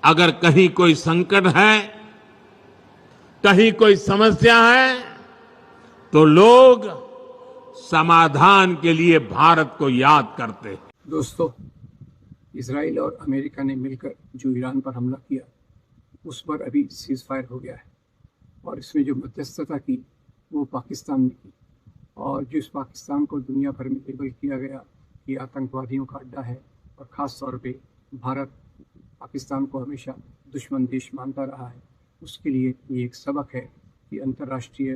अगर कहीं कोई संकट है, कहीं कोई समस्या है, तो लोग समाधान के लिए भारत को याद करते हैं। दोस्तों, इजराइल और अमेरिका ने मिलकर जो ईरान पर हमला किया, उस पर अभी सीज फायर हो गया है और इसमें जो मध्यस्थता की वो पाकिस्तान ने की, और जिस पाकिस्तान को दुनिया भर में लेबल किया गया कि आतंकवादियों का अड्डा है, और ख़ास तौर पे भारत पाकिस्तान को हमेशा दुश्मन देश मानता रहा है, उसके लिए ये एक सबक है कि अंतर्राष्ट्रीय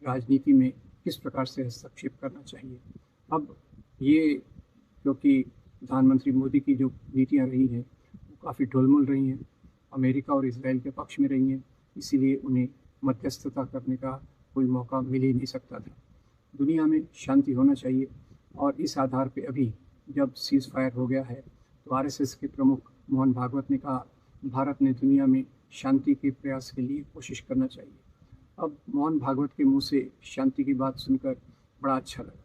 राजनीति में किस प्रकार से हस्तक्षेप करना चाहिए। अब ये क्योंकि प्रधानमंत्री मोदी की जो नीतियाँ रही हैं वो काफ़ी ढुलमुल रही हैं, अमेरिका और इजराइल के पक्ष में रही हैं, इसीलिए उन्हें मध्यस्थता करने का कोई मौका मिल ही नहीं सकता था। दुनिया में शांति होना चाहिए, और इस आधार पे अभी जब सीज़ फायर हो गया है तो आरएसएस के प्रमुख मोहन भागवत ने कहा भारत ने दुनिया में शांति के प्रयास के लिए कोशिश करना चाहिए। अब मोहन भागवत के मुंह से शांति की बात सुनकर बड़ा अच्छा लगा,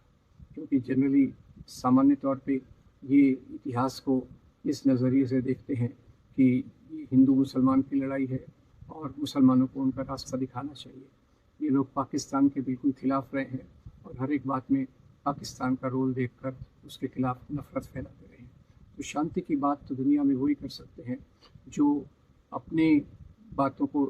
क्योंकि जनरली सामान्य तौर पे ये इतिहास को इस नज़रिए से देखते हैं कि ये हिंदू मुसलमान की लड़ाई है और मुसलमानों को उनका रास्ता दिखाना चाहिए। ये लोग पाकिस्तान के बिल्कुल खिलाफ रहे हैं और हर एक बात में पाकिस्तान का रोल देखकर उसके खिलाफ नफरत फैलाते रहे हैं। तो शांति की बात तो दुनिया में वही कर सकते हैं जो अपने बातों को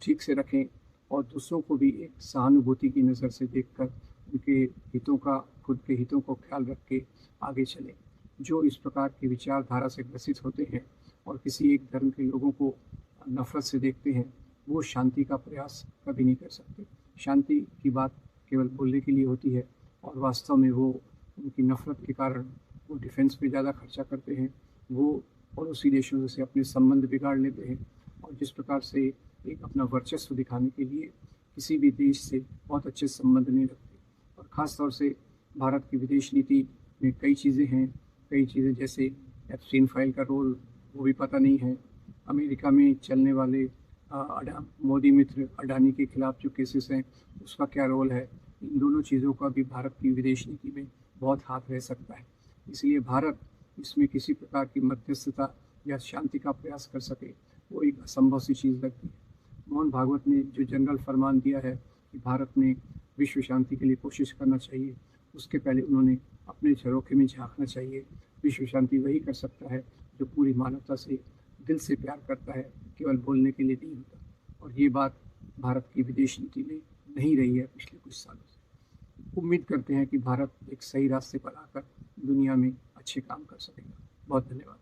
ठीक से रखें और दूसरों को भी एक सहानुभूति की नज़र से देखकर उनके हितों का, खुद के हितों को ख्याल रख के आगे चलें। जो इस प्रकार की विचारधारा से ग्रसित होते हैं और किसी एक धर्म के लोगों को नफरत से देखते हैं, वो शांति का प्रयास कभी नहीं कर सकते। शांति की बात केवल बोलने के लिए होती है, और वास्तव में वो उनकी नफरत के कारण वो डिफेंस पे ज़्यादा खर्चा करते हैं, वो पड़ोसी देशों से अपने संबंध बिगाड़ लेते हैं, और जिस प्रकार से एक अपना वर्चस्व दिखाने के लिए किसी भी देश से बहुत अच्छे संबंध नहीं रखते। और ख़ास तौर से भारत की विदेश नीति में कई चीज़ें जैसे एप्स्टीन फाइल का रोल वो भी पता नहीं है, अमेरिका में चलने वाले मोदी मित्र अडानी के खिलाफ जो केसेस हैं उसका क्या रोल है, इन दोनों चीज़ों का भी भारत की विदेश नीति में बहुत हाथ रह सकता है। इसलिए भारत इसमें किसी प्रकार की मध्यस्थता या शांति का प्रयास कर सके वो एक असंभव सी चीज़ लगती है। मोहन भागवत ने जो जनरल फरमान दिया है कि भारत ने विश्व शांति के लिए कोशिश करना चाहिए, उसके पहले उन्होंने अपने झरोखे में झांकना चाहिए। विश्व शांति वही कर सकता है जो पूरी मानवता से दिल से प्यार करता है, केवल बोलने के लिए नहीं होता। और ये बात भारत की विदेश नीति में नहीं रही है पिछले कुछ सालों से। उम्मीद करते हैं कि भारत एक सही रास्ते पर आकर दुनिया में अच्छे काम कर सकेगा। बहुत धन्यवाद।